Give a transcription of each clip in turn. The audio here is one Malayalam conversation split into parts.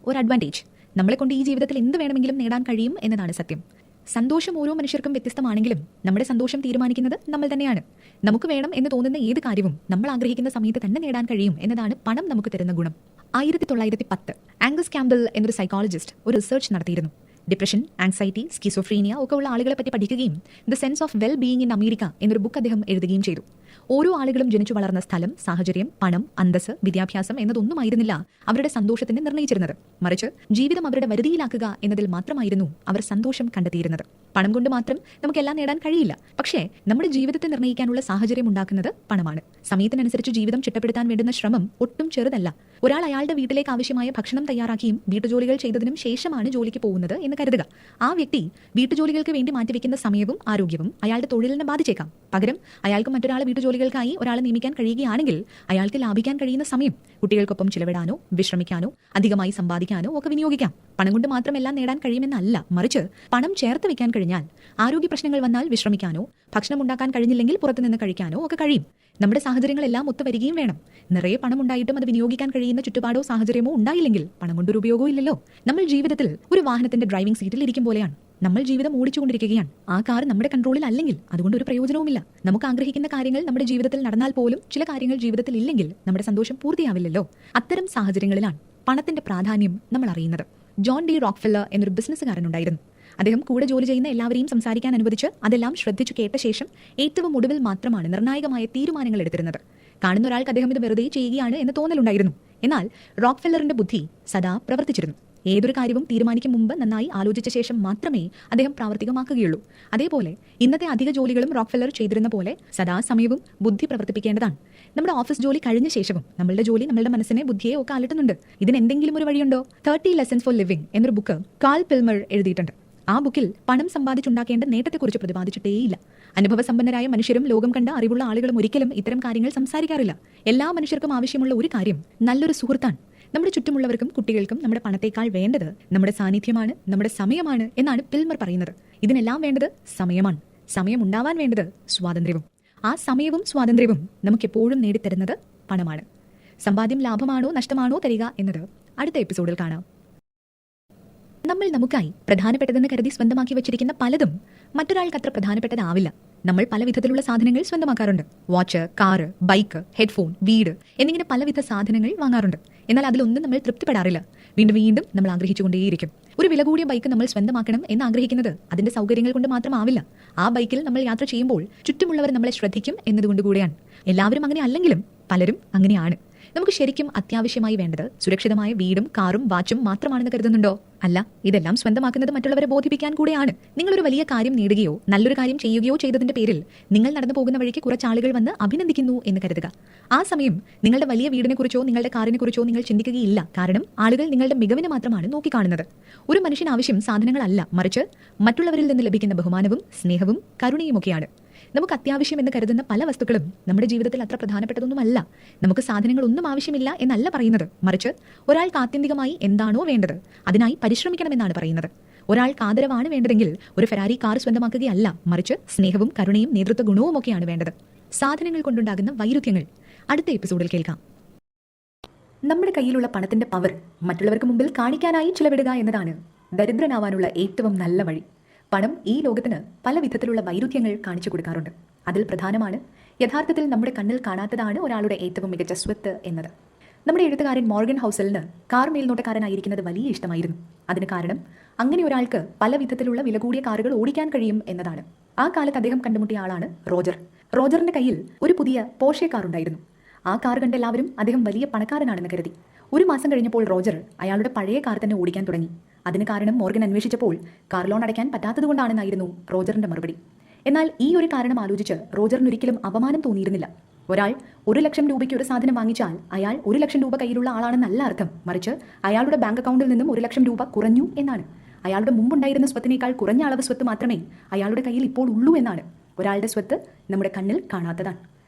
ഒരു അഡ്വാൻറ്റേജ്. നമ്മളെ കൊണ്ട് ഈ ജീവിതത്തിൽ എന്ത് വേണമെങ്കിലും നേടാൻ കഴിയും എന്നതാണ് സത്യം. സന്തോഷം ഓരോ മനുഷ്യർക്കും വ്യത്യസ്തമാണെങ്കിലും നമ്മുടെ സന്തോഷം തീരുമാനിക്കുന്നത് നമ്മൾ തന്നെയാണ്. നമുക്ക് വേണം എന്ന് തോന്നുന്ന ഏത് കാര്യവും നമ്മൾ ആഗ്രഹിക്കുന്ന സമയത്ത് തന്നെ നേടാൻ കഴിയും എന്നതാണ് പണം നമുക്ക് തരുന്ന ഗുണം. 1910 ആംഗസ് ക്യാമ്പൽ എന്നൊരു സൈക്കോളജിസ്റ്റ് ഒരു റിസർച്ച് നടത്തിയിരുന്നു. ഡിപ്രഷൻ, ആങ്സൈറ്റി, സ്കിസോഫ്രീനിയ ഒക്കെ ഉള്ള ആളുകളെ പറ്റി പഠിക്കുകയും the sense of well being in America എന്നൊരു ബുക്ക് അദ്ദേഹം എഴുതുകയും ചെയ്തു. ഓരോ ആളുകളും ജനിച്ചു വളർന്ന സ്ഥലം, സാഹചര്യം, പണം, അന്തസ്, വിദ്യാഭ്യാസം എന്നതൊന്നുമായിരുന്നില്ല അവരുടെ സന്തോഷത്തിന് നിർണ്ണയിച്ചിരുന്നത്. മറിച്ച് ജീവിതം അവരുടെ വരുതിയിലാക്കുക എന്നതിൽ മാത്രമായിരുന്നു അവർ സന്തോഷം കണ്ടെത്തിയിരുന്നത്. പണം കൊണ്ട് മാത്രം നമുക്കെല്ലാം നേടാൻ കഴിയില്ല. പക്ഷേ നമ്മുടെ ജീവിതത്തെ നിർണ്ണയിക്കാനുള്ള സാഹചര്യം ഉണ്ടാക്കുന്നത് പണമാണ്. സമയത്തിനനുസരിച്ച് ജീവിതം ചിട്ടപ്പെടുത്താൻ വേണ്ടുന്ന ശ്രമം ഒട്ടും ചെറുതല്ല. ഒരാൾ അയാളുടെ വീട്ടിലേക്ക് ആവശ്യമായ ഭക്ഷണം തയ്യാറാക്കിയും വീട്ടുജോലികൾ ചെയ്തതിനും ശേഷമാണ് ജോലിക്ക് പോകുന്നത് എന്ന് കരുതുക. ആ വ്യക്തി വീട്ടുജോലികൾക്ക് വേണ്ടി മാറ്റിവെക്കുന്ന സമയവും ആരോഗ്യവും അയാളുടെ തൊഴിലിനെ ബാധിച്ചേക്കാം. പകരം അയാൾക്ക് മറ്റൊരാളെ വീട്ടുജോലികൾക്കായി ഒരാളെ നിയമിക്കാൻ കഴിയുകയാണെങ്കിൽ അയാൾക്ക് ലാഭിക്കാൻ കഴിയുന്ന സമയം കുട്ടികൾക്കൊപ്പം ചിലവിടാനോ വിശ്രമിക്കാനോ അധികമായി സമ്പാദിക്കാനോ ഒക്കെ വിനിയോഗിക്കാം. പണം കൊണ്ട് മാത്രം എല്ലാം നേടാൻ കഴിയുമെന്നല്ല, മറിച്ച് പണം ചേർത്ത് വെക്കാൻ കഴിഞ്ഞാൽ ആരോഗ്യ പ്രശ്നങ്ങൾ വന്നാൽ വിശ്രമിക്കാനോ ഭക്ഷണം ഉണ്ടാക്കാൻ കഴിഞ്ഞില്ലെങ്കിൽ പുറത്തുനിന്ന് കഴിക്കാനോ ഒക്കെ കഴിയും. നമ്മുടെ സാഹചര്യങ്ങളെല്ലാം ഒത്തുവരികയും വേണം. നിറയെ പണം ഉണ്ടായിട്ടും അത് വിനിയോഗിക്കാൻ കഴിയുന്ന ചുറ്റുപാടോ സാഹചര്യമോ ഉണ്ടായില്ലെങ്കിൽ പണം കൊണ്ടൊരു ഉപയോഗവും ഇല്ലല്ലോ. നമ്മൾ ജീവിതത്തിൽ ഒരു വാഹനത്തിന്റെ ഡ്രൈവിംഗ് സീറ്റിൽ ഇരിക്കും പോലെയാണ്. നമ്മൾ ജീവിതം ഓടിച്ചുകൊണ്ടിരിക്കുകയാണ്. ആ കാർ നമ്മുടെ കൺട്രോളിൽ അല്ലെങ്കിൽ അതുകൊണ്ട് ഒരു പ്രയോജനവുമില്ല. നമുക്ക് ആഗ്രഹിക്കുന്ന കാര്യങ്ങൾ നമ്മുടെ ജീവിതത്തിൽ നടന്നാൽ പോലും ചില കാര്യങ്ങൾ ജീവിതത്തിൽ ഇല്ലെങ്കിൽ നമ്മുടെ സന്തോഷം പൂർത്തിയാവില്ലല്ലോ. അത്തരം സാഹചര്യങ്ങളിലാണ് പണത്തിന്റെ പ്രാധാന്യം നമ്മൾ അറിയുന്നത്. ജോൺ ഡി റോക്ക്ഫെല്ലർ എന്നൊരു ബിസിനസ്സുകാരനുണ്ടായിരുന്നു. അദ്ദേഹം കൂടെ ജോലി ചെയ്യുന്ന എല്ലാവരെയും സംസാരിക്കാൻ അനുവദിച്ച് അതെല്ലാം ശ്രദ്ധിച്ചു കേട്ട ശേഷം ഏറ്റവും ഒടുവിൽ മാത്രമാണ് നിർണായകമായ തീരുമാനങ്ങൾ എടുത്തിരുന്നത്. കാണുന്ന ഒരാൾക്ക് അദ്ദേഹം ഇത് വെറുതെ ചെയ്യുകയാണ് എന്ന് തോന്നലുണ്ടായിരുന്നു. എന്നാൽ റോക്ക്ഫെല്ലറിന്റെ ബുദ്ധി സദാ പ്രവർത്തിച്ചിരുന്നു. ഏതൊരു കാര്യവും തീരുമാനിക്കും മുമ്പ് നന്നായി ആലോചിച്ച ശേഷം മാത്രമേ അദ്ദേഹം പ്രാവർത്തികമാക്കുകയുള്ളൂ. അതേപോലെ ഇന്നത്തെ അധിക ജോലികളും റോക്ക്ഫെല്ലർ ചെയ്തിരുന്ന പോലെ സദാസമയവും ബുദ്ധി പ്രവർത്തിപ്പിക്കേണ്ടതാണ്. നമ്മുടെ ഓഫീസ് ജോലി കഴിഞ്ഞ ശേഷവും നമ്മളുടെ ജോലി നമ്മളുടെ മനസ്സിനെ, ബുദ്ധിയെ ഒക്കെ അലട്ടുന്നുണ്ട്. ഇതിന് എന്തെങ്കിലും ഒരു വഴിയുണ്ടോ? 30 Lessons for Living എന്നൊരു ബുക്ക് കാൾ പിൽമർ എഴുതിയിട്ടുണ്ട്. ആ ബുക്കിൽ പണം സമ്പാദിച്ചുണ്ടാക്കേണ്ട നേട്ടത്തെക്കുറിച്ച് പ്രതിപാദിച്ചിട്ടേയില്ല. അനുഭവസമ്പന്നരായ മനുഷ്യരും ലോകം കണ്ട അറിവുള്ള ആളുകളും ഒരിക്കലും ഇത്തരം കാര്യങ്ങൾ സംസാരിക്കാറില്ല. എല്ലാ മനുഷ്യർക്കും ആവശ്യമുള്ള ഒരു കാര്യം നല്ലൊരു സുഹൃത്താണ്. നമ്മുടെ ചുറ്റുമുള്ളവർക്കും കുട്ടികൾക്കും നമ്മുടെ പണത്തേക്കാൾ വേണ്ടത് നമ്മുടെ സാന്നിധ്യമാണ്, നമ്മുടെ സമയമാണ് എന്നാണ് പിൽമർ പറയുന്നത്. ഇതിനെല്ലാം വേണ്ടത് സമയമാണ്. സമയം ഉണ്ടാവാൻ വേണ്ടത് സ്വാതന്ത്ര്യവും. ആ സമയവും സ്വാതന്ത്ര്യവും നമുക്കെപ്പോഴും നേടിത്തരുന്നത് പണമാണ്. സമ്പാദ്യം ലാഭമാണോ നഷ്ടമാണോ തരിക എന്നത് അടുത്ത എപ്പിസോഡിൽ കാണാം. നമ്മൾ നമുക്കായി പ്രധാനപ്പെട്ടതെന്ന് കരുതി സ്വന്തമാക്കി വെച്ചിരിക്കുന്ന പലതും മറ്റൊരാൾക്ക് അത്ര പ്രധാനപ്പെട്ടതാവില്ല. നമ്മൾ പല വിധത്തിലുള്ള സാധനങ്ങൾ സ്വന്തമാക്കാറുണ്ട്. വാച്ച്, കാറ്, ബൈക്ക്, ഹെഡ്ഫോൺ, വീട് എന്നിങ്ങനെ പലവിധ സാധനങ്ങൾ വാങ്ങാറുണ്ട്. എന്നാൽ അതിലൊന്നും നമ്മൾ തൃപ്തിപ്പെടാറില്ല. വീണ്ടും വീണ്ടും നമ്മൾ ആഗ്രഹിച്ചുകൊണ്ടേയിരിക്കും. ഒരു വില കൂടിയ ബൈക്ക് നമ്മൾ സ്വന്തമാക്കണം എന്ന് ആഗ്രഹിക്കുന്നത് അതിന്റെ സൗകര്യങ്ങൾ കൊണ്ട് മാത്രമാവില്ല. ആ ബൈക്കിൽ നമ്മൾ യാത്ര ചെയ്യുമ്പോൾ ചുറ്റുമുള്ളവർ നമ്മളെ ശ്രദ്ധിക്കും എന്നതുകൊണ്ട് കൂടെയാണ്. എല്ലാവരും അങ്ങനെ അല്ലെങ്കിലും പലരും അങ്ങനെയാണ്. നമുക്ക് ശരിക്കും അത്യാവശ്യമായി വേണ്ടത് സുരക്ഷിതമായ വീടും കാറും വാച്ചും മാത്രമാണെന്ന് കരുതുന്നുണ്ടോ? അല്ല, ഇതെല്ലാം സ്വന്തമാക്കുന്നത് മറ്റുള്ളവരെ ബോധിപ്പിക്കാൻ കൂടെയാണ്. നിങ്ങളൊരു വലിയ കാര്യം നേടുകയോ നല്ലൊരു കാര്യം ചെയ്യുകയോ ചെയ്തതിന്റെ പേരിൽ നിങ്ങൾ നടന്നു പോകുന്ന വഴിക്ക് കുറച്ച് ആളുകൾ വന്ന് അഭിനന്ദിക്കുന്നു എന്ന് കരുതുക. ആ സമയം നിങ്ങളുടെ വലിയ വീടിനെ കുറിച്ചോ നിങ്ങളുടെ കാറിനെ കുറിച്ചോ നിങ്ങൾ ചിന്തിക്കുകയില്ല. കാരണം ആളുകൾ നിങ്ങളുടെ മികവിനെ മാത്രമാണ് നോക്കിക്കാണുന്നത്. ഒരു മനുഷ്യൻ ആവശ്യം സാധനങ്ങളല്ല, മറിച്ച് മറ്റുള്ളവരിൽ നിന്ന് ലഭിക്കുന്ന ബഹുമാനവും സ്നേഹവും കരുണയുമൊക്കെയാണ്. നമുക്ക് അത്യാവശ്യം എന്ന് കരുതുന്ന പല വസ്തുക്കളും നമ്മുടെ ജീവിതത്തിൽ അത്ര പ്രധാനപ്പെട്ടതൊന്നുമല്ല. നമുക്ക് സാധനങ്ങളൊന്നും ആവശ്യമില്ല എന്നല്ല പറയുന്നത്, മറിച്ച് ഒരാൾക്ക് ആത്യന്തികമായി എന്താണോ വേണ്ടത് അതിനായി പരിശ്രമിക്കണമെന്നാണ് പറയുന്നത്. ഒരാൾക്ക് ആദരവാണ് വേണ്ടതെങ്കിൽ ഒരു ഫെരാരി കാർ സ്വന്തമാക്കുകയല്ല, മറിച്ച് സ്നേഹവും കരുണയും നേതൃത്വ ഗുണവും ഒക്കെയാണ് വേണ്ടത്. സാധനങ്ങൾ കൊണ്ടുണ്ടാകുന്ന വൈരുദ്ധ്യങ്ങൾ അടുത്ത എപ്പിസോഡിൽ കേൾക്കാം. നമ്മുടെ കയ്യിലുള്ള പണത്തിന്റെ പവർ മറ്റുള്ളവർക്ക് മുമ്പിൽ കാണിക്കാനായി ചിലവിടുക എന്നതാണ് ദരിദ്രനാവാനുള്ള ഏറ്റവും നല്ല വഴി. പണം ഈ ലോകത്തിന് പല വിധത്തിലുള്ള വൈരുദ്ധ്യങ്ങൾ കാണിച്ചു കൊടുക്കാറുണ്ട്. അതിൽ പ്രധാനമാണ് യഥാർത്ഥത്തിൽ നമ്മുടെ കണ്ണിൽ കാണാത്തതാണ് ഒരാളുടെ ഏറ്റവും മികച്ച സ്വത്ത് എന്നത്. നമ്മുടെ എഴുത്തുകാരൻ മോർഗൻ ഹൗസലിന് കാർ മേൽനോട്ടക്കാരനായിരിക്കുന്നത് വലിയ ഇഷ്ടമായിരുന്നു. അതിന് കാരണം അങ്ങനെ ഒരാൾക്ക് പല വിധത്തിലുള്ള വില കൂടിയ കാറുകൾ ഓടിക്കാൻ കഴിയും എന്നതാണ്. ആ കാലത്ത് അദ്ദേഹം കണ്ടുമുട്ടിയ ആളാണ് റോജർ. റോജറിന്റെ കയ്യിൽ ഒരു പുതിയ പോർഷെ കാർ ഉണ്ടായിരുന്നു. ആ കാർ കണ്ട എല്ലാവരും അദ്ദേഹം വലിയ പണക്കാരനാണെന്ന് കരുതി. ഒരു മാസം കഴിഞ്ഞപ്പോൾ റോജർ അയാളുടെ പഴയ കാർ തന്നെ ഓടിക്കാൻ തുടങ്ങി. അതിന് കാരണം മോർഗൻ അന്വേഷിച്ചപ്പോൾ കാർ ലോൺ അടയ്ക്കാൻ പറ്റാത്തതുകൊണ്ടാണെന്നായിരുന്നു റോജറിന്റെ മറുപടി. എന്നാൽ ഈ ഒരു കാരണം ആലോചിച്ച് റോജറിന് ഒരിക്കലും അപമാനം തോന്നിയിരുന്നില്ല. ഒരാൾ 1 ലക്ഷം രൂപയ്ക്ക് ഒരു സാധനം വാങ്ങിച്ചാൽ അയാൾ 1 ലക്ഷം രൂപ കയ്യിലുള്ള ആളാണെന്നല്ല അർത്ഥം, മറിച്ച് അയാളുടെ ബാങ്ക് അക്കൗണ്ടിൽ നിന്നും 1 ലക്ഷം രൂപ കുറഞ്ഞു എന്നാണ്. അയാളുടെ മുമ്പുണ്ടായിരുന്ന സ്വത്തിനേക്കാൾ കുറഞ്ഞ അളവ് സ്വത്ത് മാത്രമേ അയാളുടെ കയ്യിൽ ഇപ്പോൾ ഉള്ളൂ എന്നാണ്. ഒരാളുടെ സ്വത്ത് നമ്മുടെ കണ്ണിൽ കാണാത്തതാണ്.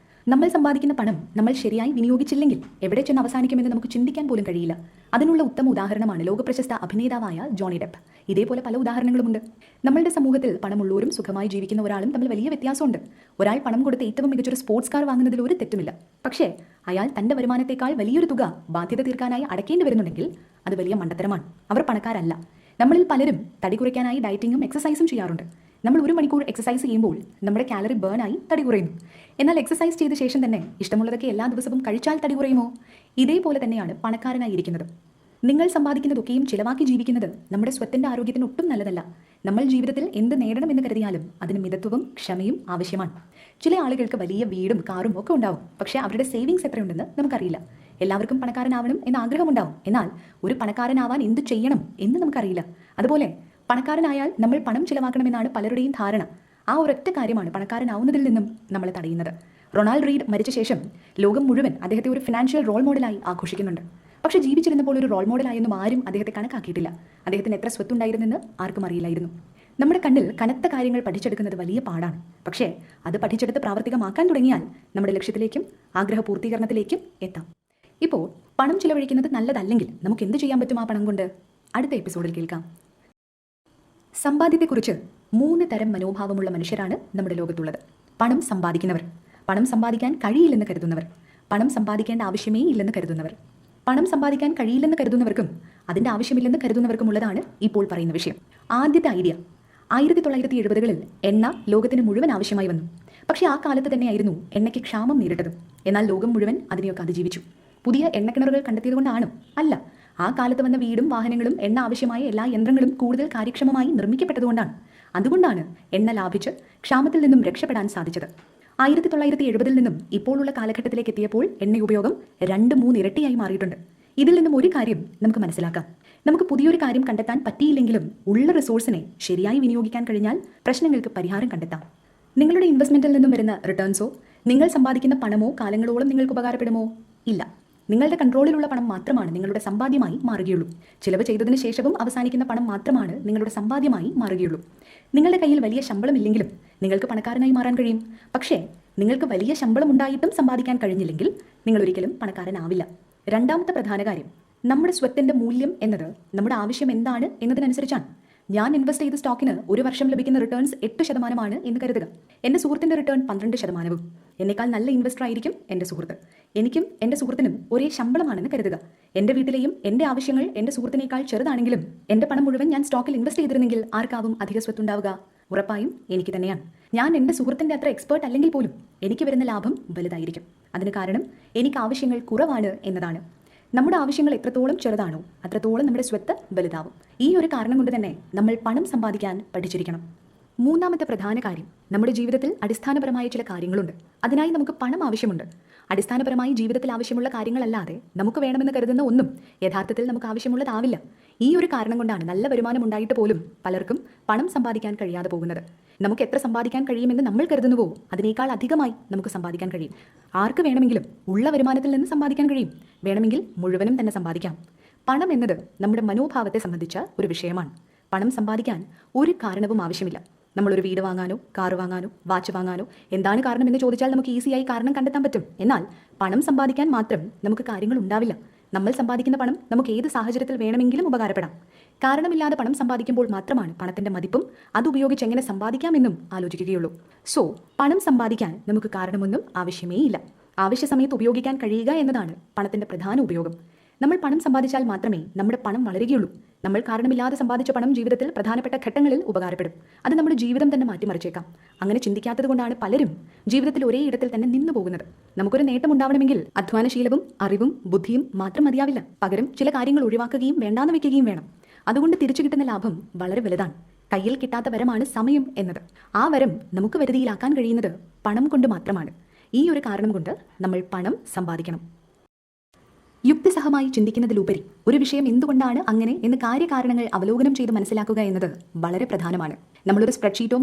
നമ്മൾ സമ്പാദിക്കുന്ന പണം നമ്മൾ ശരിയായി വിനിയോഗിച്ചില്ലെങ്കിൽ എവിടെ ചെന്ന് അവസാനിക്കുമെന്ന് നമുക്ക് ചിന്തിക്കാൻ പോലും കഴിയില്ല. അതിനുള്ള ഉത്തമ ഉദാഹരണമാണ് ലോകപ്രശസ്ത അഭിനേതാവായ ജോണി ഡെപ്പ്. ഇതേപോലെ പല ഉദാഹരണങ്ങളുമുണ്ട്. നമ്മളുടെ സമൂഹത്തിൽ പണമുള്ളവരും സുഖമായി ജീവിക്കുന്ന ഒരാളും തമ്മിൽ വലിയ വ്യത്യാസമുണ്ട്. ഒരാൾ പണം കൊടുത്ത് ഏറ്റവും മികച്ചൊരു സ്പോർട്സ് കാർ വാങ്ങുന്നതിൽ ഒരു തെറ്റുമില്ല. പക്ഷേ അയാൾ തന്റെ വരുമാനത്തെക്കാൾ വലിയൊരു തുക ബാധ്യത തീർക്കാനായി അടയ്ക്കേണ്ടി വരുന്നുണ്ടെങ്കിൽ അത് വലിയ മണ്ടത്തരമാണ്. അവർ പണക്കാരല്ല. നമ്മളിൽ പലരും തടി കുറയ്ക്കാനായി ഡയറ്റിങ്ങും എക്സസൈസും ചെയ്യാറുണ്ട്. നമ്മൾ 1 മണിക്കൂർ എക്സസൈസ് ചെയ്യുമ്പോൾ നമ്മുടെ കാലറി ബേൺ ആയി തടി കുറയുന്നു. എന്നാൽ എക്സസൈസ് ചെയ്ത ശേഷം തന്നെ ഇഷ്ടമുള്ളതൊക്കെ എല്ലാ ദിവസവും കഴിച്ചാൽ തടി കുറയുമോ? ഇതേപോലെ തന്നെയാണ് പണക്കാരനായിരിക്കുന്നത്. നിങ്ങൾ സമ്പാദിക്കുന്നതൊക്കെയും ചിലവാക്കി ജീവിക്കുന്നത് നമ്മുടെ സ്വത്തിന്റെ ആരോഗ്യത്തിന് ഒട്ടും നല്ലതല്ല. നമ്മൾ ജീവിതത്തിൽ എന്ത് നേടണമെന്ന് കരുതിയാലും അതിന് മിതത്വവും ക്ഷമയും ആവശ്യമാണ്. ചില ആളുകൾക്ക് വലിയ വീടും കാറും ഒക്കെ ഉണ്ടാവും. പക്ഷേ അവരുടെ സേവിങ്സ് എത്രയുണ്ടെന്ന് നമുക്കറിയില്ല. എല്ലാവർക്കും പണക്കാരനാവണം എന്ന ആഗ്രഹമുണ്ടാവും. എന്നാൽ ഒരു പണക്കാരനാവാൻ എന്ത് ചെയ്യണം എന്ന് നമുക്കറിയില്ല. അതുപോലെ പണക്കാരനായാൽ നമ്മൾ പണം ചിലവാക്കണമെന്നാണ് പലരുടെയും ധാരണ. ആ ഒരൊറ്റ കാര്യമാണ് പണക്കാരനാവുന്നതിൽ നിന്നും നമ്മളെ തടയുന്നത്. റൊണാൾഡ് റീഡ് മരിച്ച ശേഷം ലോകം മുഴുവൻ അദ്ദേഹത്തെ ഒരു ഫിനാൻഷ്യൽ റോൾ മോഡലായി ആഘോഷിക്കുന്നുണ്ട്. പക്ഷേ ജീവിച്ചിരുന്നപ്പോൾ ഒരു റോൾ മോഡലായൊന്നും ആരും അദ്ദേഹത്തെ കണക്കാക്കിയിട്ടില്ല. അദ്ദേഹത്തിന് എത്ര സ്വത്തുണ്ടായിരുന്നെന്ന് ആർക്കും അറിയില്ലായിരുന്നു. നമ്മുടെ കണ്ണിൽ കനത്ത കാര്യങ്ങൾ പഠിച്ചെടുക്കുന്നത് വലിയ പാടാണ്. പക്ഷേ അത് പഠിച്ചെടുത്ത് പ്രാവർത്തികമാക്കാൻ തുടങ്ങിയാൽ നമ്മുടെ ലക്ഷ്യത്തിലേക്കും ആഗ്രഹ പൂർത്തീകരണത്തിലേക്കും എത്താം. ഇപ്പോൾ പണം ചിലവഴിക്കുന്നത് നല്ലതല്ലെങ്കിൽ നമുക്ക് എന്ത് ചെയ്യാൻ പറ്റും ആ പണം കൊണ്ട്? അടുത്ത എപ്പിസോഡിൽ കേൾക്കാം. സമ്പാദ്യത്തെക്കുറിച്ച് 3 തരം മനോഭാവമുള്ള മനുഷ്യരാണ് നമ്മുടെ ലോകത്തുള്ളത്. പണം സമ്പാദിക്കുന്നവർ, പണം സമ്പാദിക്കാൻ കഴിയില്ലെന്ന് കരുതുന്നവർ, പണം സമ്പാദിക്കേണ്ട ആവശ്യമേ ഇല്ലെന്ന് കരുതുന്നവർ. പണം സമ്പാദിക്കാൻ കഴിയില്ലെന്ന് കരുതുന്നവർക്കും അതിൻ്റെ ആവശ്യമില്ലെന്ന് കരുതുന്നവർക്കുമുള്ളതാണ് ഇപ്പോൾ പറയുന്ന വിഷയം. ആദ്യത്തെ ഐഡിയ, 1970കളിൽ എണ്ണ ലോകത്തിന് മുഴുവൻ ആവശ്യമായി വന്നു. പക്ഷേ ആ കാലത്ത് തന്നെയായിരുന്നു എണ്ണയ്ക്ക് ക്ഷാമം നേരിട്ടത്. എന്നാൽ ലോകം മുഴുവൻ അതിനെയൊക്കെ അതിജീവിച്ചു. പുതിയ എണ്ണക്കിണറുകൾ കണ്ടെത്തിയതുകൊണ്ടാണ്? അല്ല. ആ കാലത്ത് വന്ന വീടും വാഹനങ്ങളും എണ്ണ ആവശ്യമായ എല്ലാ യന്ത്രങ്ങളും കൂടുതൽ കാര്യക്ഷമമായി നിർമ്മിക്കപ്പെട്ടതുകൊണ്ടാണ്. അതുകൊണ്ടാണ് എണ്ണ ലാഭിച്ച് ക്ഷാമത്തിൽ നിന്നും രക്ഷപ്പെടാൻ സാധിച്ചത്. 1970ൽ നിന്നും ഇപ്പോഴുള്ള കാലഘട്ടത്തിലേക്ക് എത്തിയപ്പോൾ എണ്ണ ഉപയോഗം 2-3 ഇരട്ടിയായി മാറിയിട്ടുണ്ട്. ഇതിൽ നിന്നും ഒരു കാര്യം നമുക്ക് മനസ്സിലാക്കാം. നമുക്ക് പുതിയൊരു കാര്യം കണ്ടെത്താൻ പറ്റിയില്ലെങ്കിലും ഉള്ള റിസോഴ്സിനെ ശരിയായി വിനിയോഗിക്കാൻ കഴിഞ്ഞാൽ പ്രശ്നങ്ങൾക്ക് പരിഹാരം കണ്ടെത്താം. നിങ്ങളുടെ ഇൻവെസ്റ്റ്മെന്റിൽ നിന്നും വരുന്ന റിട്ടേൺസോ നിങ്ങൾ സമ്പാദിക്കുന്ന പണമോ കാലങ്ങളോളം നിങ്ങൾക്ക് ഉപകാരപ്പെടുമോ? ഇല്ല. നിങ്ങളുടെ കൺട്രോളിലുള്ള പണം മാത്രമാണ് നിങ്ങളുടെ സമ്പാദ്യമായി മാറുകയുള്ളൂ. ചിലവ് ചെയ്തതിനു ശേഷവും അവസാനിക്കുന്ന പണം മാത്രമാണ് നിങ്ങളുടെ സമ്പാദ്യമായി മാറുകയുള്ളൂ. നിങ്ങളുടെ കയ്യിൽ വലിയ ശമ്പളമില്ലെങ്കിലും നിങ്ങൾക്ക് പണക്കാരനായി മാറാൻ കഴിയും. പക്ഷേ നിങ്ങൾക്ക് വലിയ ശമ്പളം ഉണ്ടായിട്ടും സമ്പാദിക്കാൻ കഴിഞ്ഞില്ലെങ്കിൽ നിങ്ങൾ ഒരിക്കലും പണക്കാരനാവില്ല. രണ്ടാമത്തെ പ്രധാന കാര്യം, നമ്മുടെ സ്വത്തിന്റെ മൂല്യം എന്നത് നമ്മുടെ ആവശ്യം എന്താണ് എന്നതിനനുസരിച്ചാണ്. ഞാൻ ഇൻവെസ്റ്റ് ചെയ്ത സ്റ്റോക്കിന് ഒരു വർഷം ലഭിക്കുന്ന റിട്ടേൺസ് 8% എന്ന് കരുതുക. എൻ്റെ സുഹൃത്തിൻ്റെ റിട്ടേൺ 12%. എന്നേക്കാൾ നല്ല ഇൻവെസ്റ്റർ ആയിരിക്കും എൻ്റെ സുഹൃത്ത്. എനിക്കും എൻ്റെ സുഹൃത്തിനും ഒരേ ശമ്പളമാണെന്ന് കരുതുക. എൻ്റെ വീട്ടിലെയും എൻ്റെ ആവശ്യങ്ങൾ എൻ്റെ സുഹൃത്തിനേക്കാൾ ചെറുതാണെങ്കിലും എൻ്റെ പണം മുഴുവൻ ഞാൻ സ്റ്റോക്കിൽ ഇൻവെസ്റ്റ് ചെയ്തിരുന്നെങ്കിൽ ആർക്കാവും അധിക സ്വത്തുണ്ടാവുക? ഉറപ്പായും എനിക്ക് തന്നെയാണ്. ഞാൻ എൻ്റെ സുഹൃത്തിൻ്റെ അത്ര എക്സ്പേർട്ട് അല്ലെങ്കിൽ പോലും എനിക്ക് വരുന്ന ലാഭം വലുതായിരിക്കും. അതിന് കാരണം എനിക്ക് ആവശ്യങ്ങൾ കുറവാണ് എന്നതാണ്. നമ്മുടെ ആവശ്യങ്ങൾ എത്രത്തോളം ചെറുതാണോ അത്രത്തോളം നമ്മുടെ സ്വത്ത് വലുതാവും. ഈ ഒരു കാരണം കൊണ്ട് തന്നെ നമ്മൾ പണം സമ്പാദിക്കാൻ പഠിച്ചിരിക്കണം. മൂന്നാമത്തെ പ്രധാന കാര്യം, നമ്മുടെ ജീവിതത്തിൽ അടിസ്ഥാനപരമായ ചില കാര്യങ്ങളുണ്ട്. അതിനായി നമുക്ക് പണം ആവശ്യമുണ്ട്. അടിസ്ഥാനപരമായി ജീവിതത്തിൽ ആവശ്യമുള്ള കാര്യങ്ങളല്ലാതെ നമുക്ക് വേണമെന്ന് കരുതുന്ന ഒന്നും യഥാർത്ഥത്തിൽ നമുക്ക് ആവശ്യമുള്ളതാവില്ല. ഈ ഒരു കാരണം കൊണ്ടാണ് നല്ല വരുമാനം ഉണ്ടായിട്ട് പോലും പലർക്കും പണം സമ്പാദിക്കാൻ കഴിയാതെ പോകുന്നത്. നമുക്ക് എത്ര സമ്പാദിക്കാൻ കഴിയുമെന്ന് നമ്മൾ കരുതുന്നുവോ അതിനേക്കാൾ അധികമായി നമുക്ക് സമ്പാദിക്കാൻ കഴിയും. ആർക്ക് വേണമെങ്കിലും ഉള്ള വരുമാനത്തിൽ നിന്ന് സമ്പാദിക്കാൻ കഴിയും. വേണമെങ്കിൽ മുഴുവനും തന്നെ സമ്പാദിക്കാം. പണം എന്നത് നമ്മുടെ മനോഭാവത്തെ സംബന്ധിച്ച ഒരു വിഷയമാണ്. പണം സമ്പാദിക്കാൻ ഒരു കാരണവും ആവശ്യമില്ല. നമ്മളൊരു വീട് വാങ്ങാനോ കാർ വാങ്ങാനോ വാച്ച് വാങ്ങാനോ എന്താണ് കാരണം എന്ന് ചോദിച്ചാൽ നമുക്ക് ഈസിയായി കാരണം കണ്ടെത്താൻ പറ്റും. എന്നാൽ പണം സമ്പാദിക്കാൻ മാത്രം നമുക്ക് കാര്യങ്ങൾ ഉണ്ടാവില്ല. നമ്മൾ സമ്പാദിക്കുന്ന പണം നമുക്ക് ഏത് സാഹചര്യത്തിൽ വേണമെങ്കിലും ഉപകാരപ്പെടാം. കാരണമില്ലാതെ പണം സമ്പാദിക്കുമ്പോൾ മാത്രമാണ് പണത്തിന്റെ മതിപ്പും അതുപയോഗിച്ച് എങ്ങനെ സമ്പാദിക്കാമെന്നും ആലോചിക്കുകയുള്ളൂ. സോ പണം സമ്പാദിക്കാൻ നമുക്ക് കാരണമൊന്നും ആവശ്യമേ ഇല്ല. ആവശ്യ സമയത്ത് ഉപയോഗിക്കാൻ കഴിയുക എന്നതാണ് പണത്തിന്റെ പ്രധാന ഉപയോഗം. നമ്മൾ പണം സമ്പാദിച്ചാൽ മാത്രമേ നമ്മുടെ പണം വളരുകയുള്ളൂ. നമ്മൾ കാരണമില്ലാതെ സമ്പാദിച്ച പണം ജീവിതത്തിൽ പ്രധാനപ്പെട്ട ഘട്ടങ്ങളിൽ ഉപകാരപ്പെടും. അത് നമ്മുടെ ജീവിതം തന്നെ മാറ്റിമറിച്ചേക്കാം. അങ്ങനെ ചിന്തിക്കാത്തത് കൊണ്ടാണ് പലരും ജീവിതത്തിൽ ഒരേ ഇടത്തിൽ തന്നെ നിന്നു പോകുന്നത്. നമുക്കൊരു നേട്ടം ഉണ്ടാവണമെങ്കിൽ അധ്വാനശീലവും അറിവും ബുദ്ധിയും മാത്രം മതിയാവില്ല. പകരം ചില കാര്യങ്ങൾ ഒഴിവാക്കുകയും വേണ്ടാന്ന് വെക്കുകയും വേണം. അതുകൊണ്ട് തിരിച്ചു കിട്ടുന്ന ലാഭം വളരെ വലുതാണ്. കയ്യിൽ കിട്ടാത്ത വരമാണ് സമയം എന്നത്. ആ വരം നമുക്ക് വരുതിയിലാക്കാൻ കഴിയുന്നത് പണം കൊണ്ട് മാത്രമാണ്. ഈ ഒരു കാരണം കൊണ്ട് നമ്മൾ പണം സമ്പാദിക്കണം. യുക്തിസഹമായി ചിന്തിക്കുന്നതിലുപരി ഒരു വിഷയം എന്തുകൊണ്ടാണ് അങ്ങനെ എന്ന് കാര്യകാരണങ്ങൾ അവലോകനം ചെയ്ത് മനസ്സിലാക്കുക എന്നത് വളരെ പ്രധാനമാണ്. നമ്മളൊരു സ്പ്രെഡ്ഷീറ്റോ